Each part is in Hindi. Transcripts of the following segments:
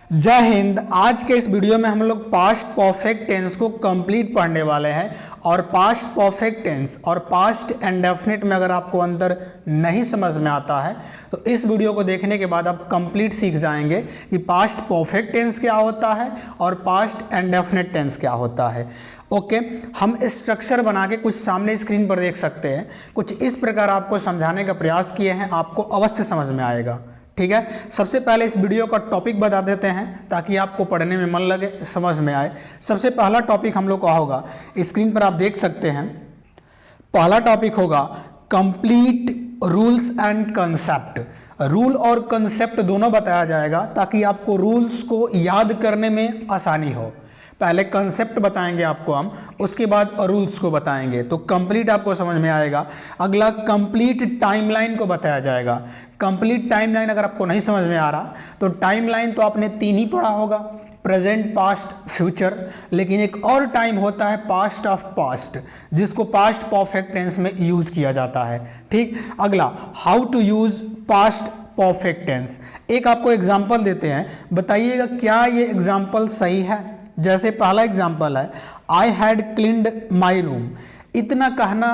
जय हिंद। आज के इस वीडियो में हम लोग पास्ट परफेक्ट टेंस को कंप्लीट पढ़ने वाले हैं। और पास्ट परफेक्ट टेंस और पास्ट इंडेफिनिट में अगर आपको अंतर नहीं समझ में आता है तो इस वीडियो को देखने के बाद आप कंप्लीट सीख जाएंगे कि पास्ट परफेक्ट टेंस क्या होता है और पास्ट इंडेफिनिट टेंस क्या होता है। ओके, हम स्ट्रक्चर बना के कुछ सामने स्क्रीन पर देख सकते हैं। कुछ इस प्रकार आपको समझाने का प्रयास किए हैं, आपको अवश्य समझ में आएगा। ठीक है, सबसे पहले इस वीडियो का टॉपिक बता देते हैं ताकि आपको पढ़ने में मन लगे, समझ में आए। सबसे पहला टॉपिक हम लोग का होगा, स्क्रीन पर आप देख सकते हैं। पहला टॉपिक होगा complete rules and concept. Rule और कंसेप्ट दोनों बताया जाएगा ताकि आपको रूल्स को याद करने में आसानी हो। पहले कंसेप्ट बताएंगे आपको हम, उसके बाद रूल्स को बताएंगे तो कंप्लीट आपको समझ में आएगा। अगला कंप्लीट टाइमलाइन को बताया जाएगा। कंप्लीट टाइमलाइन अगर आपको नहीं समझ में आ रहा तो टाइमलाइन तो आपने 3 ही पढ़ा होगा, प्रेजेंट, पास्ट, फ्यूचर। लेकिन एक और टाइम होता है पास्ट ऑफ पास्ट, जिसको पास्ट परफेक्ट टेंस में यूज किया जाता है। ठीक, अगला how to use past perfect tense. एक आपको एग्जाम्पल देते हैं, बताइएगा क्या ये एग्जाम्पल सही है। जैसे पहला एग्जाम्पल है, I had cleaned my room. इतना कहना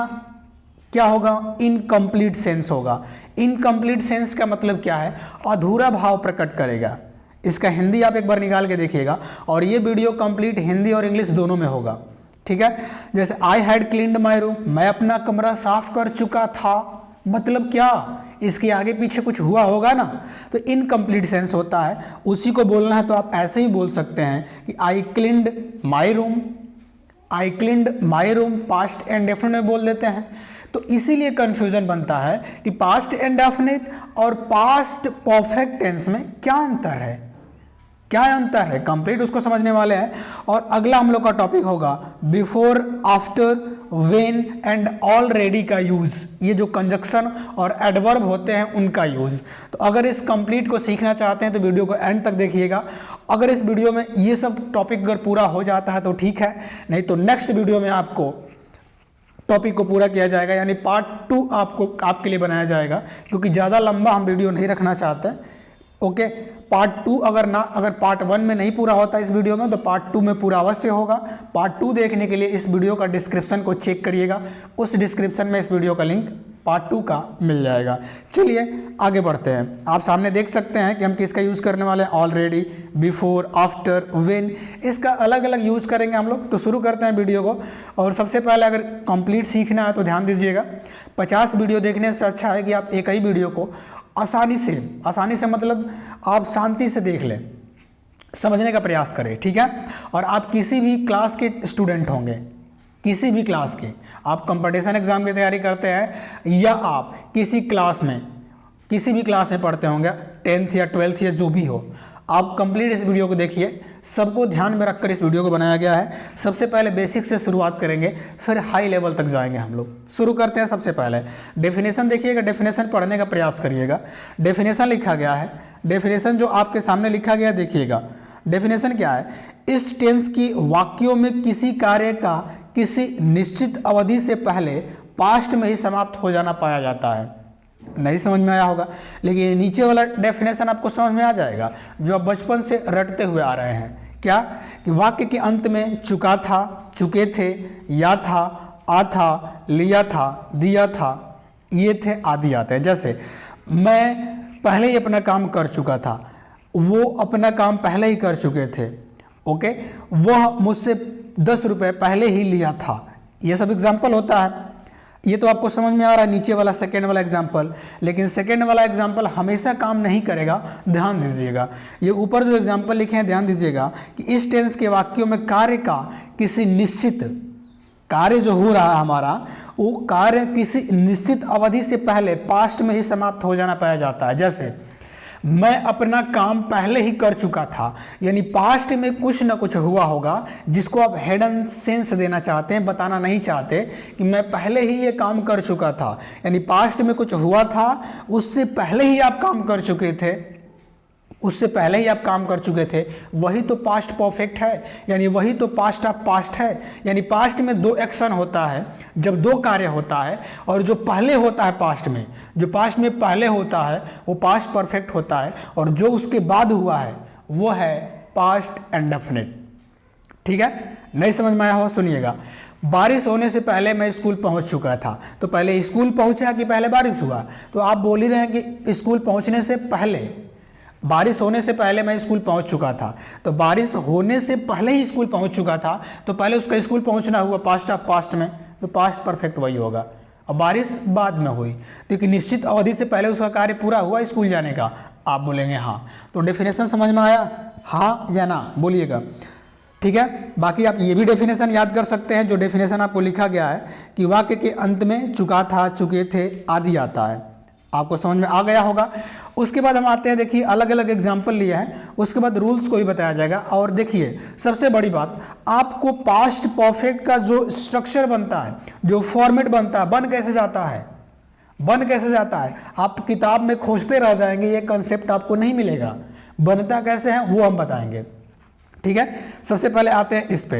क्या होगा, इनकम्प्लीट सेंस होगा। इनकम्प्लीट सेंस का मतलब क्या है, अधूरा भाव प्रकट करेगा। इसका हिंदी आप एक बार निकाल के देखिएगा और ये वीडियो कंप्लीट हिंदी और इंग्लिश दोनों में होगा। ठीक है, जैसे I had cleaned my room, मैं अपना कमरा साफ कर चुका था, मतलब क्या, इसके आगे पीछे कुछ हुआ होगा ना, तो इनकम्प्लीट सेंस होता है। उसी को बोलना है तो आप ऐसे ही बोल सकते हैं कि I cleaned my room. I cleaned my room past indefinite में बोल देते हैं। तो इसीलिए कंफ्यूजन बनता है कि पास्ट इंडेफिनिट और पास्ट परफेक्ट टेंस में क्या अंतर है, क्या अंतर है, कंप्लीट उसको समझने वाले हैं। और अगला हम लोग का टॉपिक होगा before, after, when and already का यूज। ये जो कंजक्शन और एडवर्ब होते हैं उनका यूज। तो अगर इस कंप्लीट को सीखना चाहते हैं तो वीडियो को एंड तक देखिएगा। अगर इस वीडियो में ये सब टॉपिक अगर पूरा हो जाता है तो ठीक है, नहीं तो नेक्स्ट वीडियो में आपको टॉपिक को पूरा किया जाएगा, यानी पार्ट 2 आपके लिए बनाया जाएगा, क्योंकि ज़्यादा लंबा हम वीडियो नहीं रखना चाहते। ओके, पार्ट 2 अगर पार्ट 1 में नहीं पूरा होता इस वीडियो में तो पार्ट 2 में पूरा अवश्य होगा। पार्ट 2 देखने के लिए इस वीडियो का डिस्क्रिप्शन को चेक करिएगा, उस डिस्क्रिप्शन में इस वीडियो का लिंक पार्ट 2 का मिल जाएगा। चलिए आगे बढ़ते हैं। आप सामने देख सकते हैं कि हम किसका यूज़ करने वाले हैं, ऑलरेडी, बिफोर, आफ्टर, व्हेन। इसका अलग अलग यूज़ करेंगे हम लोग। तो शुरू करते हैं वीडियो को। और सबसे पहले अगर कंप्लीट सीखना है तो ध्यान दीजिएगा, 50 वीडियो देखने से अच्छा है कि आप एक ही वीडियो को आसानी से मतलब आप शांति से देख लें, समझने का प्रयास करें। ठीक है, और आप किसी भी क्लास के स्टूडेंट होंगे, किसी भी क्लास के, आप कंपटीशन एग्जाम की तैयारी करते हैं या आप किसी भी क्लास में पढ़ते होंगे, 10th या 12th या जो भी हो, आप कंप्लीट इस वीडियो को देखिए। सबको ध्यान में रखकर इस वीडियो को बनाया गया है। सबसे पहले बेसिक से शुरुआत करेंगे, फिर हाई लेवल तक जाएंगे हम लोग। शुरू करते हैं। सबसे पहले डेफिनेशन देखिएगा, डेफिनेशन पढ़ने का प्रयास करिएगा। डेफिनेशन लिखा गया है, डेफिनेशन जो आपके सामने लिखा गया है देखिएगा। डेफिनेशन क्या है, इस टेंस की वाक्यों में किसी कार्य का किसी निश्चित अवधि से पहले पास्ट में ही समाप्त हो जाना पाया जाता है। नहीं समझ में आया होगा, लेकिन नीचे वाला डेफिनेशन आपको समझ में आ जाएगा जो आप बचपन से रटते हुए आ रहे हैं। क्या कि वाक्य के अंत में चुका था, चुके थे, या था, आ था, लिया था, दिया था, ये थे आदि आते हैं। जैसे मैं पहले ही अपना काम कर चुका था, वो अपना काम पहले ही कर चुके थे। ओके, वह मुझसे 10 रुपये पहले ही लिया था। ये सब एग्जाम्पल होता है। ये तो आपको समझ में आ रहा है नीचे वाला सेकेंड वाला एग्जाम्पल, लेकिन सेकेंड वाला एग्जाम्पल हमेशा काम नहीं करेगा, ध्यान दीजिएगा। ये ऊपर जो एग्जाम्पल लिखे हैं ध्यान दीजिएगा कि इस टेंस के वाक्यों में कार्य का किसी निश्चित, कार्य जो हो रहा है हमारा, वो कार्य किसी निश्चित अवधि से पहले पास्ट में ही समाप्त हो जाना पाया जाता है। जैसे मैं अपना काम पहले ही कर चुका था, यानी पास्ट में कुछ ना कुछ हुआ होगा जिसको आप हिडन सेंस देना चाहते हैं, बताना नहीं चाहते कि मैं पहले ही ये काम कर चुका था, यानी पास्ट में कुछ हुआ था, उससे पहले ही आप काम कर चुके थे, उससे पहले ही आप काम कर चुके थे, वही तो पास्ट परफेक्ट है, यानी वही तो पास्ट ऑफ पास्ट है। यानी पास्ट में 2 एक्शन होता है, जब 2 कार्य होता है, और जो पहले होता है पास्ट में, जो पास्ट में पहले होता है वो पास्ट परफेक्ट होता है, और जो उसके बाद हुआ है वो है पास्ट इंडेफिनिट। ठीक है, नहीं समझ में आया हो सुनिएगा। बारिश होने से पहले मैं स्कूल पहुंच चुका था, तो पहले स्कूल पहुंचा कि पहले बारिश हुआ? तो आप बोल ही रहे हैं कि स्कूल पहुंचने से पहले, बारिश होने से पहले मैं स्कूल पहुंच चुका था, तो बारिश होने से पहले ही स्कूल पहुंच चुका था, तो पहले उसका स्कूल पहुंचना हुआ पास्ट ऑफ पास्ट में, तो पास्ट परफेक्ट वही होगा। और बारिश बाद में हुई, तो एक निश्चित अवधि से पहले उसका कार्य पूरा हुआ स्कूल जाने का, आप बोलेंगे हाँ। तो डेफिनेशन समझ में आया, हाँ या ना बोलिएगा। ठीक है, बाकी आप ये भी डेफिनेशन याद कर सकते हैं, जो डेफिनेशन आपको लिखा गया है कि वाक्य के अंत में चुका था, चुके थे आदि आता है, आपको समझ में आ गया होगा। उसके बाद हम आते हैं, देखिए अलग अलग एग्जाम्पल लिए हैं, उसके बाद रूल्स को भी बताया जाएगा। और देखिए सबसे बड़ी बात, आपको पास्ट परफेक्ट का जो स्ट्रक्चर बनता है, जो फॉर्मेट बनता है, बन कैसे जाता है, बन कैसे जाता है, आप किताब में खोजते रह जाएंगे, ये कंसेप्ट आपको नहीं मिलेगा। बनता कैसे है वो हम बताएंगे। ठीक है, सबसे पहले आते हैं इस पे,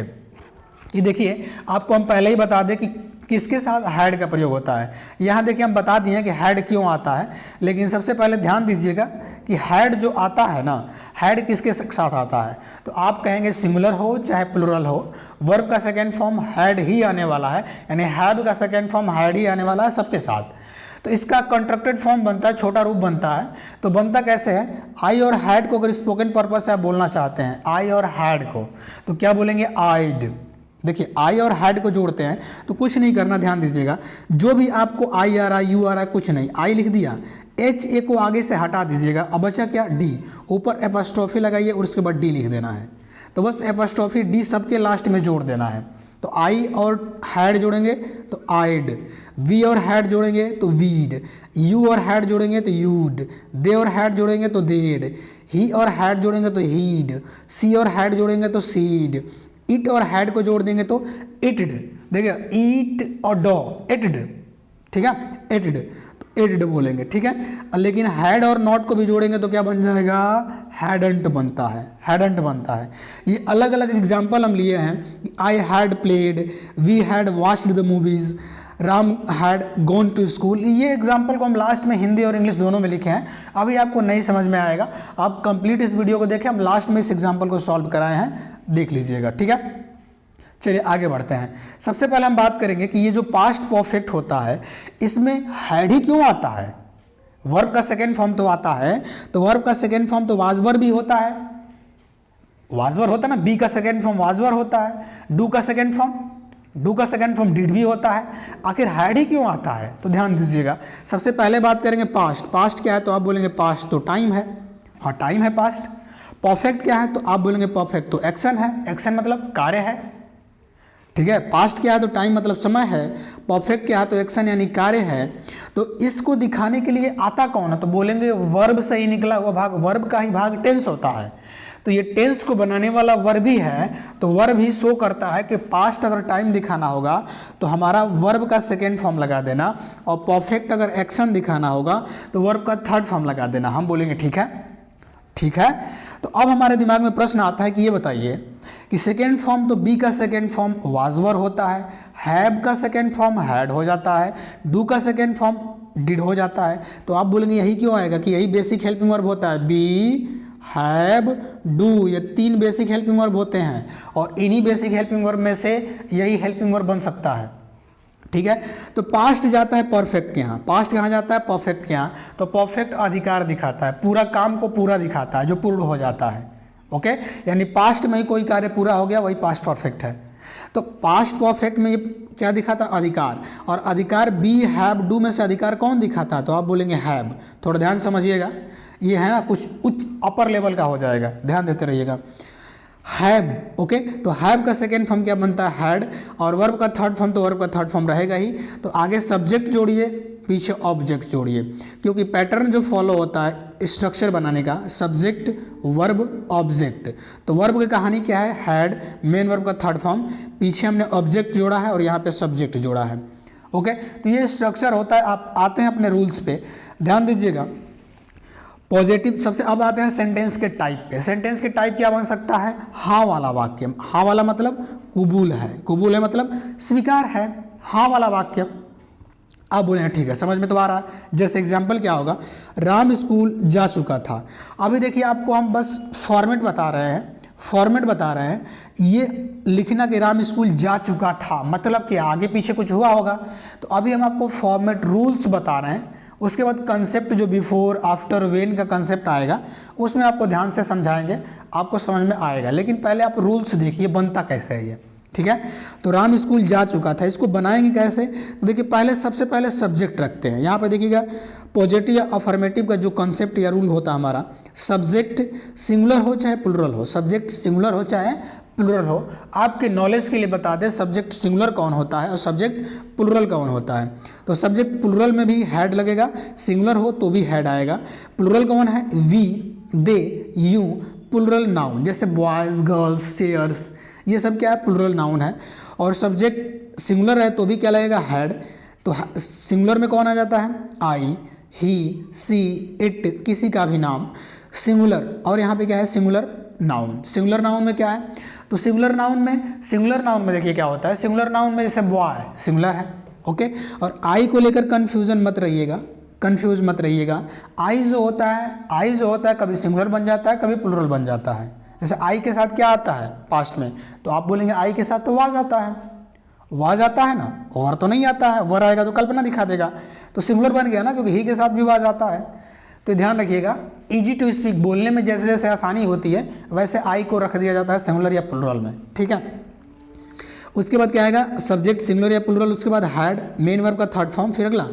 ये देखिए आपको हम पहले ही बता दें कि किसके साथ हैड का प्रयोग होता है। यहाँ देखिए हम बता दिए हैं कि हैड क्यों आता है, लेकिन सबसे पहले ध्यान दीजिएगा कि हैड जो आता है ना, हैड किसके साथ आता है, तो आप कहेंगे सिंगुलर हो चाहे प्लुरल हो, वर्ब का सेकेंड फॉर्म हैड ही आने वाला है, यानी हैव का सेकेंड फॉर्म हैड ही आने वाला है सबके साथ। तो इसका कंट्रक्टेड फॉर्म बनता है, छोटा रूप बनता है। तो बनता कैसे है, आई और हैड को अगर स्पोकन पर्पज से आप बोलना चाहते हैं, आई और हैड को, तो क्या बोलेंगे, आइड। देखिए आई और हैड को जोड़ते हैं तो कुछ नहीं करना, ध्यान दीजिएगा, जो भी आपको आई आ रहा है, यू आ रहा है, कुछ नहीं, आई लिख दिया, एच ए को आगे से हटा दीजिएगा, अब बचा क्या, डी, ऊपर एपॉस्ट्रोफी लगाइए और उसके बाद डी लिख देना है। तो बस एपॉस्ट्रोफी डी सबके लास्ट में जोड़ देना है। तो आई और हैड जोड़ेंगे तो आइड, वी और हैड जोड़ेंगे तो वीड, यू और हैड जोड़ेंगे तो यूड, दे और हैड जोड़ेंगे तो देड, ही और हैड जोड़ेंगे तो हीड, सी और हैड जोड़ेंगे तो सीड, इट और हैड को जोड़ देंगे तो इटड। देखिए ईट और डॉ, इटड, ठीक है, इटड, तो इटड बोलेंगे। ठीक है, लेकिन हैड और नॉट को भी जोड़ेंगे तो क्या बन जाएगा, हैडंट बनता है, हैडंट बनता है। ये अलग अलग एग्जाम्पल हम लिए हैं, I had played, we had watched the movies, Ram had gone to school. ये एग्जाम्पल को हम लास्ट में हिंदी और इंग्लिश दोनों में लिखे हैं, अभी आपको नहीं समझ में आएगा, आप कंप्लीट इस वीडियो को देखें, हम लास्ट में इस एग्जाम्पल को सॉल्व कराए हैं, देख लीजिएगा। ठीक है, चलिए आगे बढ़ते हैं। सबसे पहले हम बात करेंगे कि ये जो पास्ट परफेक्ट होता है इसमें हैड ही क्यों आता है। वर्ब का सेकेंड फॉर्म तो आता है, तो वर्ब का सेकेंड फॉर्म तो वाजवर भी होता है, वाजवर होता है ना, बी का सेकेंड फॉर्म वाजवर होता है, डू का सेकेंड फॉर्म डिड भी होता है, आखिर हैड ही क्यों आता है, तो ध्यान दीजिएगा। सबसे पहले बात करेंगे पास्ट, पास्ट क्या है, तो आप बोलेंगे पास्ट तो टाइम है, हाँ टाइम है पास्ट। परफेक्ट क्या है, तो आप बोलेंगे परफेक्ट तो एक्शन है, एक्शन मतलब कार्य है। ठीक है, पास्ट क्या है तो टाइम मतलब समय है, परफेक्ट क्या है तो एक्शन यानी कार्य है। तो इसको दिखाने के लिए आता कौन है, तो बोलेंगे वर्ब से ही निकला हुआ भाग, वर्ब का ही भाग टेंस होता है। तो ये टेंस को बनाने वाला वर्ब ही है, तो वर्ब ही शो करता है कि पास्ट अगर टाइम दिखाना होगा तो हमारा वर्ब का सेकेंड फॉर्म लगा देना, और परफेक्ट अगर एक्शन दिखाना होगा तो वर्ब का थर्ड फॉर्म लगा देना। हम बोलेंगे ठीक है, ठीक है। तो अब हमारे दिमाग में प्रश्न आता है कि ये बताइए कि सेकेंड फॉर्म तो बी का सेकेंड फॉर्म वाजवर होता है, हैव का सेकेंड फॉर्म हैड हो जाता है, डू का सेकेंड फॉर्म डिड हो जाता है। तो आप बोलेंगे यही क्यों आएगा कि यही बेसिक हेल्पिंग वर्ब होता है, बी हैव डू, ये तीन बेसिक हेल्पिंग वर्ब होते हैं और इन्हीं बेसिक हेल्पिंग वर्ब में से यही हेल्पिंग वर्ब बन सकता है। ठीक है, तो पास्ट जाता है परफेक्ट के यहाँ, पास्ट कहाँ जाता है, परफेक्ट के यहाँ। तो परफेक्ट अधिकार दिखाता है, पूरा काम को पूरा दिखाता है, जो पूर्ण हो जाता है। ओके, यानी पास्ट में ही कोई कार्य पूरा हो गया वही पास्ट परफेक्ट है। तो पास्ट परफेक्ट में ये क्या दिखाता है, अधिकार, और अधिकार बी हैव डू में से अधिकार कौन दिखाता है, तो आप बोलेंगे हैव। थोड़ा ध्यान समझिएगा, ये है ना कुछ उच्च अपर लेवल का हो जाएगा, ध्यान देते रहिएगा। हैव, ओके, तो हैव का सेकेंड फॉर्म क्या बनता है, हैड, और वर्ब का थर्ड फॉर्म तो वर्ब का थर्ड फॉर्म रहेगा ही। तो आगे सब्जेक्ट जोड़िए, पीछे ऑब्जेक्ट जोड़िए, क्योंकि पैटर्न जो फॉलो होता है स्ट्रक्चर बनाने का, सब्जेक्ट वर्ब ऑब्जेक्ट। तो वर्ब की कहानी क्या है, हैड, मेन वर्ब का थर्ड फॉर्म, पीछे हमने ऑब्जेक्ट जोड़ा है और यहाँ पे सब्जेक्ट जोड़ा है। ओके, तो ये स्ट्रक्चर होता है। आप आते हैं अपने रूल्स पे, ध्यान दीजिएगा। पॉजिटिव, सबसे अब आते हैं सेंटेंस के टाइप पे। सेंटेंस के टाइप क्या बन सकता है, हाँ वाला वाक्य। हाँ वाला मतलब कुबूल है, कुबूल है मतलब स्वीकार है, हाँ वाला वाक्य। आप बोलेंगे ठीक है, समझ में तो आ रहा है। जैसे एग्जाम्पल क्या होगा, राम स्कूल जा चुका था। अभी देखिए आपको हम बस फॉर्मेट बता रहे हैं, ये लिखना कि राम स्कूल जा चुका था मतलब कि आगे पीछे कुछ हुआ होगा। तो अभी हम आपको फॉर्मेट रूल्स बता रहे हैं, उसके बाद कंसेप्ट जो बिफोर आफ्टर व्हेन का कंसेप्ट आएगा उसमें आपको ध्यान से समझाएंगे, आपको समझ में आएगा। लेकिन पहले आप रूल्स देखिए बनता कैसे है ये, ठीक है। तो राम स्कूल जा चुका था, इसको बनाएंगे कैसे, तो देखिए सबसे पहले सब्जेक्ट रखते हैं। यहाँ पे देखिएगा पॉजिटिव या अफर्मेटिव का जो कंसेप्ट या रूल होता है हमारा, सब्जेक्ट सिंगुलर हो चाहे प्लुरल हो, सब्जेक्ट सिंगुलर हो चाहे प्लुरल हो। आपके नॉलेज के लिए बता दें सब्जेक्ट सिंगुलर कौन होता है और सब्जेक्ट प्लुरल कौन होता है। तो सब्जेक्ट प्लुरल में भी हैड लगेगा, सिंगुलर हो तो भी हैड आएगा। प्लुरल कौन है, we, they, you, plural noun जैसे बॉयज़, गर्ल्स, चेयर्स, ये सब क्या है, प्लुरल नाउन है। और सब्जेक्ट सिंगुलर है तो भी क्या लगेगा, हैड। तो सिंगुलर में कौन आ जाता है, आई, ही, सी, इट, किसी का भी नाम सिंगुलर। और यहाँ पे क्या है, सिंगुलर नाउन। सिंगुलर नाउन में क्या है, तो सिंगुलर नाउन में देखिए क्या होता है, सिंगुलर नाउन में जैसे बॉय सिंगुलर है, ओके। और आई को लेकर कंफ्यूज मत रहिएगा। आई जो होता है कभी सिंगुलर बन जाता है, कभी प्लुरल बन जाता है। जैसे आई के साथ क्या आता है पास्ट में, तो आप बोलेंगे आई के साथ तो वाज आता है ना, और तो नहीं आता है, वर आएगा तो कल्पना दिखा देगा, तो सिंगुलर बन गया ना, क्योंकि ही के साथ भी वाज आता है। तो ध्यान रखिएगा, इजी टू स्पीक, बोलने में जैसे जैसे आसानी होती है वैसे आई को रख दिया जाता है सिंगुलर या प्लुरल में, ठीक है। उसके बाद क्या आएगा, सब्जेक्ट सिंगुलर या प्लुरल, उसके बाद हैड, मेन वर्ब का थर्ड फॉर्म, फिर अगला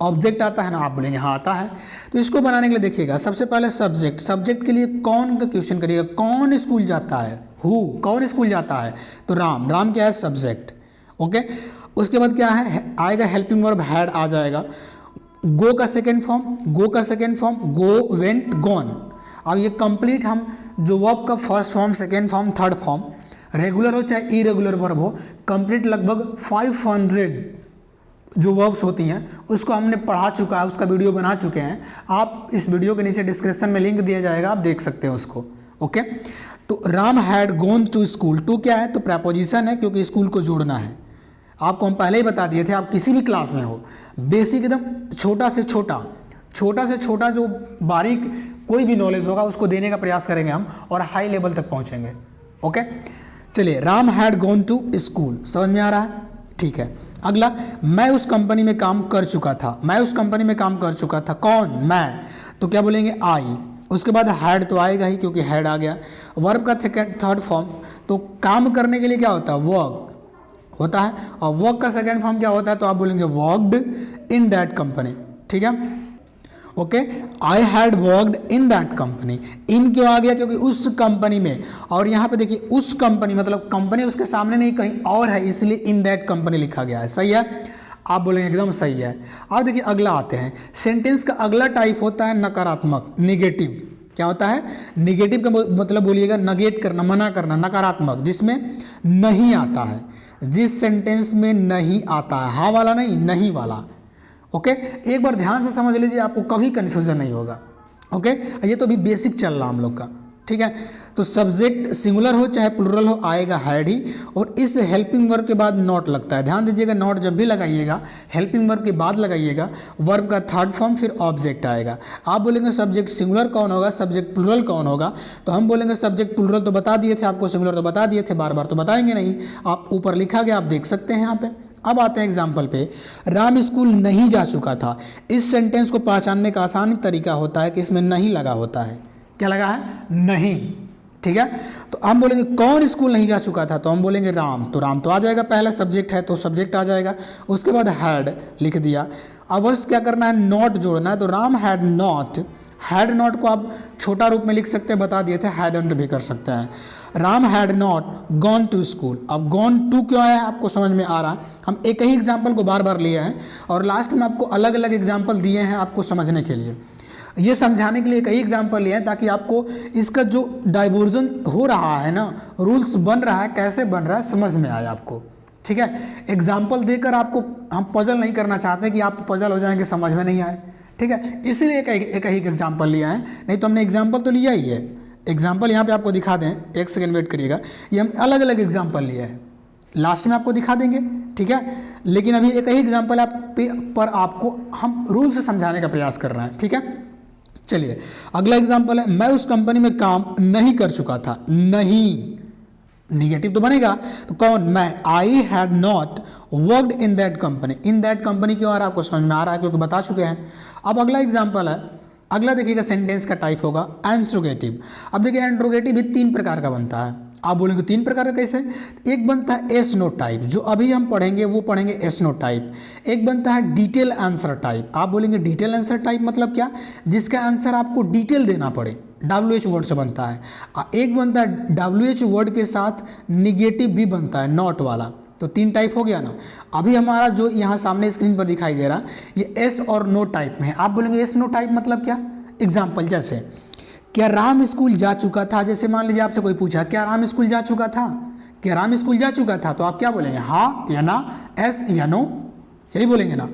ऑब्जेक्ट आता है ना, आप बोलेंगे हाँ आता है। तो इसको बनाने के लिए देखिएगा, सबसे पहले सब्जेक्ट के लिए कौन का क्वेश्चन करिएगा, कौन स्कूल जाता है, कौन स्कूल जाता है, तो राम क्या है, सब्जेक्ट, ओके। उसके बाद क्या है, आएगा हेल्पिंग वर्ब, हैड आ जाएगा। गो का सेकेंड फॉर्म, गो, वेंट, गॉन। अब ये कंप्लीट हम जो वर्ब का first form, second form, third form, regular हो चाहे इरेगुलर वर्ब हो, कंप्लीट लगभग 500 जो वर्ब्स होती हैं उसको हमने पढ़ा चुका है, उसका वीडियो बना चुके हैं। आप इस वीडियो के नीचे डिस्क्रिप्शन में लिंक दिया जाएगा, आप देख सकते हैं उसको, ओके। तो Ram had gone to school, to क्या है, तो प्रेपोजिशन है, क्योंकि स्कूल को जोड़ना है। आपको हम पहले ही बता दिए थे, आप किसी भी क्लास में हो, बेसिक एकदम छोटा से छोटा जो बारीक कोई भी नॉलेज होगा उसको देने का प्रयास करेंगे हम, और हाई लेवल तक पहुंचेंगे, ओके। चलिए, Ram had gone to school, समझ में आ रहा है, ठीक है। अगला, मैं उस कंपनी में काम कर चुका था, कौन, मैं, तो क्या बोलेंगे, आई। उसके बाद हैड तो आएगा ही, क्योंकि हैड आ गया। वर्ब का थर्ड फॉर्म, तो काम करने के लिए क्या होता है, वर्क होता है, और वर्क का सेकेंड फॉर्म क्या होता है, तो आप बोलेंगे वर्कड इन दैट कंपनी, ठीक है, okay. I had worked in that company, in क्यों आ गया, क्योंकि उस कंपनी में, और यहाँ पे देखिए उस कंपनी मतलब कंपनी उसके सामने नहीं कहीं और है, इसलिए इन दैट कंपनी लिखा गया है, सही है, आप बोलेंगे एकदम सही है। अब देखिए अगला आते हैं, सेंटेंस का अगला टाइप होता है नकारात्मक, निगेटिव। क्या होता है, निगेटिव का मतलब बोलिएगा नगेट करना, मना करना, नकारात्मक, जिसमें नहीं आता है, जिस सेंटेंस में नहीं आता है, हाँ वाला नहीं वाला, ओके। एक बार ध्यान से समझ लीजिए, आपको कभी कंफ्यूजन नहीं होगा, ओके। ये तो अभी बेसिक चल रहा हम लोग का, ठीक है। तो सब्जेक्ट सिंगुलर हो चाहे प्लुरल हो, आएगा हैड ही, और इस हेल्पिंग वर्ब के बाद नॉट लगता है। ध्यान दीजिएगा, नॉट जब भी लगाइएगा हेल्पिंग वर्ब के बाद लगाइएगा, वर्ब का थर्ड फॉर्म, फिर ऑब्जेक्ट आएगा। आप बोलेंगे सब्जेक्ट सिंगुलर कौन होगा, सब्जेक्ट प्लुरल कौन होगा, तो हम बोलेंगे सब्जेक्ट प्लुरल तो बता दिए थे आपको, सिंगुलर तो बता दिए थे, बार बार तो बताएंगे नहीं, आप ऊपर लिखा गया, आप देख सकते हैं यहाँ पे। अब आते हैं एग्जाम्पल पे, राम स्कूल नहीं जा चुका था। इस सेंटेंस को पहचानने का आसान तरीका होता है कि इसमें नहीं लगा होता है, क्या लगा है, नहीं, ठीक है। तो हम बोलेंगे कौन स्कूल नहीं जा चुका था, तो हम बोलेंगे राम, तो राम तो आ जाएगा, पहला सब्जेक्ट है तो सब्जेक्ट आ जाएगा। उसके बाद हैड लिख दिया। अब बस क्या करना है, नॉट जोड़ना है, तो राम हैड नॉट को आप छोटा रूप में लिख सकते हैं, बता दिए थे, हैडंट भी कर सकते हैं। Ram had not gone to school. अब गॉन टू क्यों आया है आपको समझ में आ रहा है, हम एक ही एग्जाम्पल को बार बार लिए हैं और लास्ट में आपको अलग अलग एग्जाम्पल दिए हैं आपको समझने के लिए, ये समझाने के लिए कई एग्जाम्पल लिए हैं ताकि आपको इसका जो डाइवर्जन हो रहा है ना, रूल्स बन रहा है, कैसे बन रहा है, समझ में आए आपको, ठीक है। एग्जाम्पल देकर आपको हम पजल नहीं करना चाहते कि आप पजल हो जाएंगे, समझ में नहीं आए, ठीक है, इसलिए एक ही एग्जाम्पल लिया है, नहीं तो हमने एग्जाम्पल तो लिया ही है। एग्जाम्पल यहाँ पे आपको दिखा दें, एक सेकंड वेट करिएगा, ये हम अलग अलग एग्जाम्पल लिए हैं, लास्ट में आपको दिखा देंगे ठीक है। लेकिन अभी एक ही एग्जाम्पल आप पर आपको हम रूल से समझाने का प्रयास कर रहे हैं, ठीक है। चलिए अगला एग्जाम्पल है, मैं उस कंपनी में काम नहीं कर चुका था। नहीं, निगेटिव तो बनेगा, तो कौन? मैं। I had not worked in that company. In that company क्यों आ रहा है? आपको समझ में आ रहा है क्योंकि बता चुके हैं। अब अगला एग्जाम्पल है, अगला देखिएगा सेंटेंस का टाइप होगा इंट्रोगेटिव। अब देखिए इंट्रोगेटिव भी 3 प्रकार का बनता है। आप बोलेंगे 3 प्रकार का कैसे? एक बनता है एस नो टाइप, जो अभी हम पढ़ेंगे वो पढ़ेंगे एस नो टाइप। एक बनता है डिटेल आंसर टाइप। आप बोलेंगे डिटेल आंसर टाइप मतलब क्या? जिसका आंसर आपको डिटेल देना पड़े, WH वर्ड से बनता है। एक बनता है WH वर्ड के साथ निगेटिव भी बनता है, नॉट वाला। तो 3 टाइप हो गया ना। अभी हमारा जो यहाँ सामने स्क्रीन पर दिखाई दे रहा ये एस और नो टाइप में है। आप बोलेंगे एस नो टाइप मतलब क्या? एग्जाम्पल जैसे क्या राम स्कूल जा चुका था। जैसे मान लीजिए आपसे कोई पूछा क्या राम स्कूल जा चुका था, क्या राम स्कूल जा चुका था, तो आप क्या बोलेंगे? हाँ या ना, एस या नो, यही बोलेंगे ना,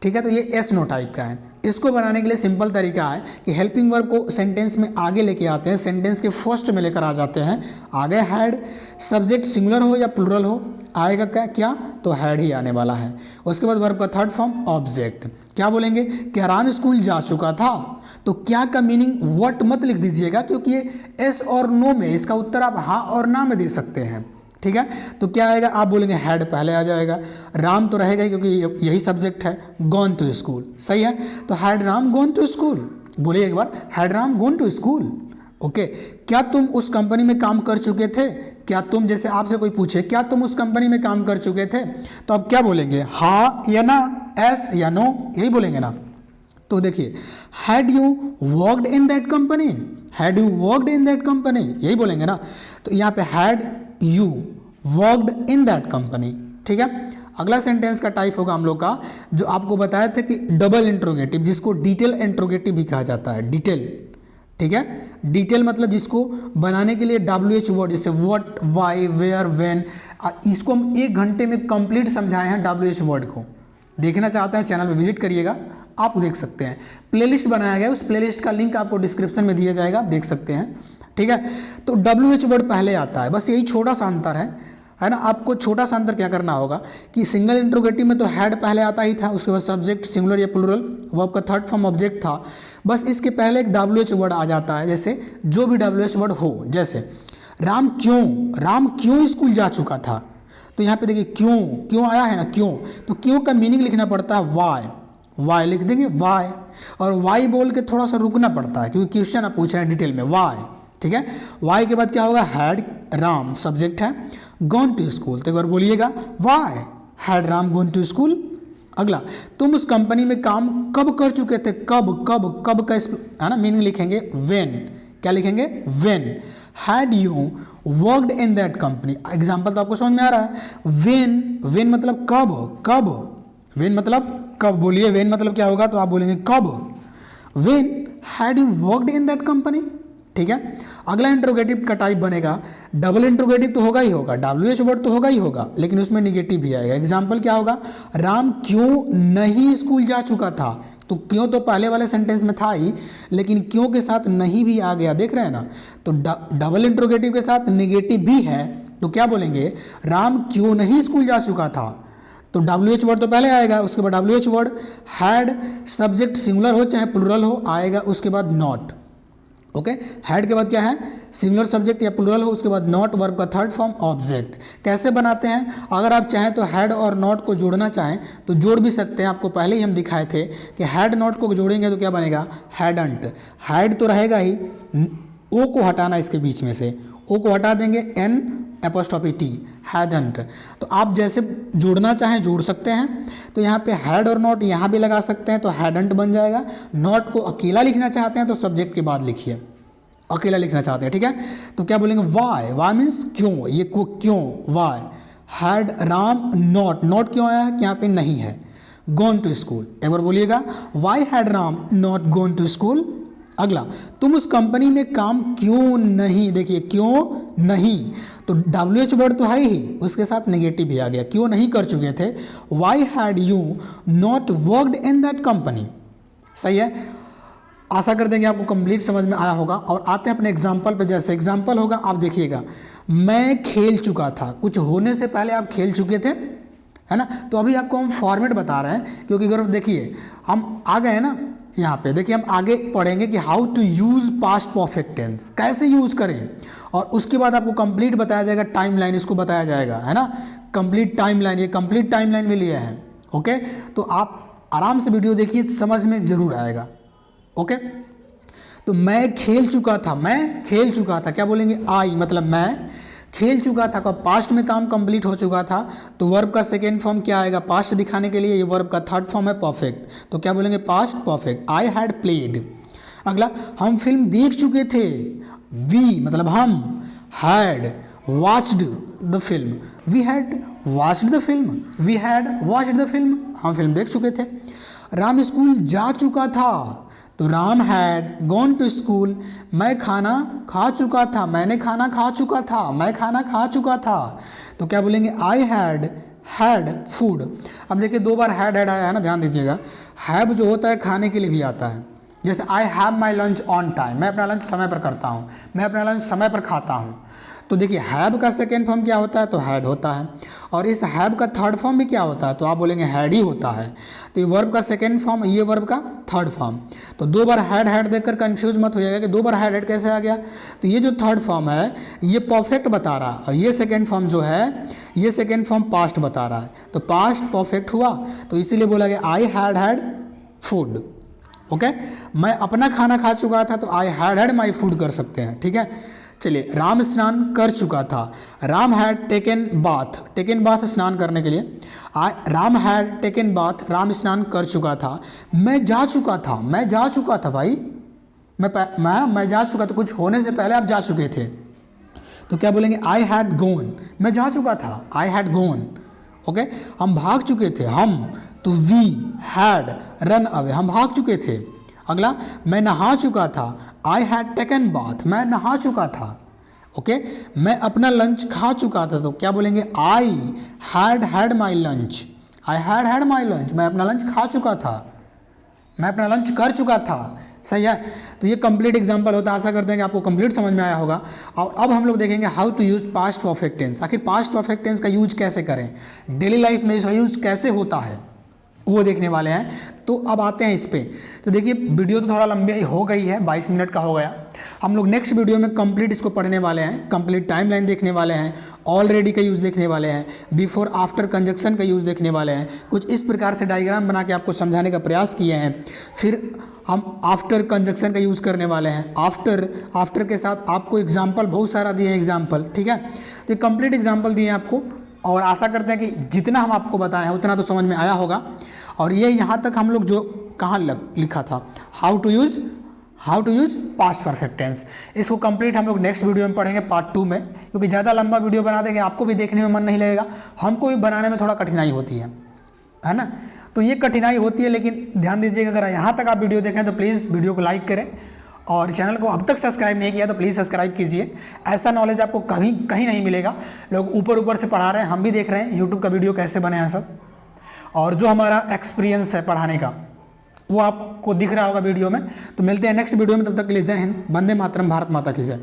ठीक है। तो ये एस नो टाइप का है। इसको बनाने के लिए सिंपल तरीका है कि हेल्पिंग वर्ब को सेंटेंस में आगे लेके आते हैं, सेंटेंस के फर्स्ट में लेकर आ जाते हैं। आगे हैड, सब्जेक्ट सिंगुलर हो या प्लूरल हो, आएगा क्या? तो हैड ही आने वाला है। उसके बाद वर्ब का थर्ड फॉर्म ऑब्जेक्ट। क्या बोलेंगे? क्या राम स्कूल जा चुका था। तो क्या का मीनिंग व्हाट मत लिख दीजिएगा, क्योंकि ये एस और नो में इसका उत्तर आप हाँ और ना में दे सकते हैं, ठीक है। तो क्या आएगा? आप बोलेंगे हैड पहले आ जाएगा, राम तो रहेगा ही क्योंकि यही सब्जेक्ट है। गॉन टू स्कूल, सही है। तो had Ram gone to school, बोलिए एक बार, had Ram gone to school. Okay. क्या तुम उस कंपनी में काम कर चुके थे? क्या तुम, जैसे आपसे कोई पूछे क्या तुम उस कंपनी में काम कर चुके थे, तो आप क्या बोलेंगे? हाँ या ना, एस या नो, यही बोलेंगे ना। तो देखिए had you worked in that company, had you worked in that company, यही बोलेंगे ना। तो यहाँ पे had you worked in that company, ठीक है। अगला सेंटेंस का टाइप होगा हम लोग का, जो आपको बताया था कि डबल इंट्रोगेटिव, जिसको डिटेल इंट्रोगेटिव भी कहा जाता है। डिटेल, ठीक है। डिटेल मतलब जिसको बनाने के लिए WH वर्ड, जैसे व्हाट, वाई, वेयर, व्हेन, इसको हम 1 घंटे में कंप्लीट समझाए हैं WH वर्ड को। देखना चाहते हैं चैनल पे विजिट करिएगा, आप देख सकते हैं। प्लेलिस्ट बनाया गया, उस प्लेलिस्ट का लिंक आपको डिस्क्रिप्शन में दिया जाएगा, आप देख सकते हैं, ठीक है। तो WH वर्ड पहले आता है, बस यही छोटा सा अंतर है ना। आपको छोटा सा अंतर क्या करना होगा कि सिंगल इंट्रोगेटिव में तो हैड पहले आता ही था, उसके बाद सब्जेक्ट सिंगुलर या प्लूरल, वो आपका थर्ड फॉर्म ऑब्जेक्ट था। बस इसके पहले एक WH वर्ड आ जाता है, जैसे जो भी WH वर्ड हो। जैसे राम क्यों स्कूल जा चुका था, तो यहाँ पे देखिए क्यों आया है ना, क्यों। तो क्यों का मीनिंग लिखना पड़ता है वाई लिख देंगे, वाई। और वाई बोल के थोड़ा सा रुकना पड़ता है क्योंकि क्वेश्चन आप पूछ रहे हैं डिटेल में, वाई, ठीक है। वाई के बाद क्या होगा? हैड राम सब्जेक्ट है, गॉन टू स्कूल, तो एक बार बोलिएगा why had Ram gone to school. अगला, तुम उस कंपनी में काम कब कर चुके थे। कब का है ना मीनिंग लिखेंगे व्हेन। क्या लिखेंगे? When. Had you worked in that company. Example तो आपको समझ में आ रहा है। व्हेन मतलब कब, व्हेन मतलब कब। बोलिए व्हेन मतलब क्या होगा, तो आप बोलेंगे कब। When had you worked in that company, ठीक है। अगला इंट्रोगेटिव का टाइप बनेगा, डबल इंट्रोगेटिव तो होगा ही होगा, WH वर्ड तो होगा ही होगा, लेकिन उसमें निगेटिव भी आएगा। एग्जाम्पल क्या होगा? राम क्यों नहीं स्कूल जा चुका था। तो क्यों तो पहले वाले सेंटेंस में था ही, लेकिन क्यों के साथ नहीं भी आ गया, देख रहे हैं ना। तो डबल इंट्रोगेटिव के साथ निगेटिव भी है, तो क्या बोलेंगे? राम क्यों नहीं स्कूल जा चुका था। तो WH वर्ड तो पहले आएगा, उसके बाद WH word, had subject singular हो चाहे प्लूरल हो, आएगा उसके बाद नॉट। ओके, हैड के बाद क्या है? सिंगुलर सब्जेक्ट या प्लूरल हो, उसके बाद नॉट, वर्ब का थर्ड फॉर्म ऑब्जेक्ट। कैसे बनाते हैं? अगर आप चाहें तो हैड और नॉट को जोड़ना चाहें तो जोड़ भी सकते हैं। आपको पहले ही हम दिखाए थे कि हैड नॉट को जोड़ेंगे तो क्या बनेगा? हैडंट। हैड तो रहेगा ही, ओ को हटाना इसके बीच में से, ओ को हटा देंगे, N''T, हैडंट। तो आप जैसे जोड़ना चाहें जोड़ सकते हैं। तो यहाँ पे हैड और नॉट यहाँ भी लगा सकते हैं, तो हैडंट बन जाएगा। नॉट को अकेला लिखना चाहते हैं तो सब्जेक्ट के बाद लिखिए, अकेला लिखना चाहते हैं, ठीक है। तो क्या बोलेंगे? वाई मीन्स क्यों, ये को क्यों, वाई हैड राम नॉट क्यों आया है कि यहाँ पे नहीं है। गॉन टू स्कूल, एक बार बोलिएगा, why had Ram not gone to school. अगला, तुम उस कंपनी में काम क्यों नहीं, देखिए क्यों नहीं, तो WH वर्ड तो है ही, उसके साथ नेगेटिव भी आ गया, क्यों नहीं कर चुके थे। Why had you not worked in that company, सही है। आशा करते हैं कि आपको कंप्लीट समझ में आया होगा। और आते हैं अपने एग्जाम्पल पे। जैसे एग्जाम्पल होगा, आप देखिएगा, मैं खेल चुका था, कुछ होने से पहले आप खेल चुके थे, है ना। तो अभी आपको हम फॉर्मेट बता रहे हैं, क्योंकि अगर देखिए हम आ गए ना यहाँ पे, देखिए हम आगे पढ़ेंगे कि how to use past perfect tense, कैसे यूज़ करें, और उसके बाद आपको कंप्लीट बताया जाएगा, टाइमलाइन इसको बताया जाएगा, है ना। कंप्लीट टाइमलाइन, ये कंप्लीट टाइमलाइन भी लिया है। ओके, तो आप आराम से वीडियो देखिए, समझ में जरूर आएगा। ओके, तो मैं खेल चुका था, मैं खेल चुका था, क्या बोलेंगे, आई मतलब मैं खेल चुका था, कब पास्ट में काम कंप्लीट हो चुका था, तो वर्ब का सेकेंड फॉर्म क्या आएगा, पास्ट दिखाने के लिए ये वर्ब का थर्ड फॉर्म है परफेक्ट, तो क्या बोलेंगे, past perfect. I had played. अगला, हम फिल्म देख चुके थे, वी मतलब हम, had watched the film, we had watched the film, we had watched the film, हम फिल्म देख चुके थे। राम स्कूल जा चुका था, तो Ram had gone to school. मैं खाना खा चुका था, मैंने खाना खा चुका था, मैं खाना खा चुका था, तो क्या बोलेंगे, आई हैड फूड। अब देखिए दो बार हैड आया है ना, ध्यान दीजिएगा। हैव जो होता है खाने के लिए भी आता है, जैसे I have my lunch on time, मैं अपना लंच समय पर करता हूँ, मैं अपना लंच समय पर खाता हूँ। तो देखिए हैव का सेकेंड फॉर्म क्या होता है, तो हैड होता है, और इस हैव का थर्ड फॉर्म भी क्या होता है, तो आप बोलेंगे हैड ही होता है। तो ये वर्ब का सेकेंड फॉर्म, ये वर्ब का थर्ड फॉर्म। तो दो बार हैड देखकर कंफ्यूज मत हो जाएगा कि दो बार हैड कैसे आ गया। तो ये जो थर्ड फॉर्म है ये परफेक्ट बता रहा है, और ये सेकेंड फॉर्म जो है ये सेकेंड फॉर्म पास्ट बता रहा है, तो पास्ट परफेक्ट हुआ, तो इसीलिए बोला गया आई हैड फूड। ओके, मैं अपना खाना खा चुका था, तो आई हैड माई फूड कर सकते हैं, ठीक है। चलिए, राम स्नान कर चुका था, Ram had taken bath, taken bath स्नान करने के लिए, Ram had taken bath, Ram स्नान कर चुका था। मैं जा चुका था, मैं जा चुका था भाई, मैं जा चुका था, कुछ होने से पहले आप जा चुके थे, तो क्या बोलेंगे, आई हैड गोन, मैं जा चुका था, आई हैड गोन। ओके, हम भाग चुके थे, हम, तो वी हैड रन अवे, हम भाग चुके थे। अगला, मैं नहा चुका था, आई हैड टेकन बाथ, मैं नहा चुका था। ओके, मैं अपना लंच खा चुका था, तो क्या बोलेंगे, I had my lunch, I had my lunch, मैं अपना लंच खा चुका था, मैं अपना लंच कर चुका था। सही है, तो ये कंप्लीट एग्जांपल होता है। आशा करते हैं कि आपको कंप्लीट समझ में आया होगा। और अब हम लोग देखेंगे how to use past perfect tense. आखिर पास्ट परफेक्ट टेंस का यूज कैसे करें, डेली लाइफ में इसका यूज कैसे होता है, वो देखने वाले हैं। तो अब आते हैं इस पे। तो देखिए वीडियो तो थोड़ा लंबी हो गई है, 22 मिनट का हो गया। हम लोग नेक्स्ट वीडियो में कंप्लीट इसको पढ़ने वाले हैं, कंप्लीट टाइमलाइन देखने वाले हैं, ऑलरेडी का यूज़ देखने वाले हैं, बिफोर आफ्टर कंजक्शन का यूज़ देखने वाले हैं। कुछ इस प्रकार से डायग्राम बना के आपको समझाने का प्रयास किए हैं। फिर हम आफ्टर कंजक्शन का यूज़ करने वाले हैं। आफ्टर के साथ आपको एग्जाम्पल बहुत सारा दिए हैं, एग्जाम्पल, ठीक है। तो कंप्लीट एग्जाम्पल दिए हैं आपको, और आशा करते हैं कि जितना हम आपको बताए हैं उतना तो समझ में आया होगा। और ये यहाँ तक हम लोग जो कहाँ लिखा था, how to use past perfect tense, इसको कंप्लीट हम लोग नेक्स्ट वीडियो में पढ़ेंगे, पार्ट 2 में। क्योंकि ज़्यादा लंबा वीडियो बना देंगे आपको भी देखने में मन नहीं लगेगा, हमको भी बनाने में थोड़ा कठिनाई होती है ना। तो ये कठिनाई होती है, लेकिन ध्यान दीजिएगा, अगर यहाँ तक आप वीडियो देखें तो प्लीज़ वीडियो को लाइक करें, और चैनल को अब तक सब्सक्राइब नहीं किया तो प्लीज़ सब्सक्राइब कीजिए। ऐसा नॉलेज आपको कहीं नहीं मिलेगा। लोग ऊपर से पढ़ा रहे हैं, हम भी देख रहे हैं यूट्यूब का वीडियो कैसे बने हैं सब, और जो हमारा एक्सपीरियंस है पढ़ाने का वो आपको दिख रहा होगा वीडियो में। तो मिलते हैं नेक्स्ट वीडियो में, तब तक के लिए जय हिंद, वंदे मातरम, भारत माता की जय।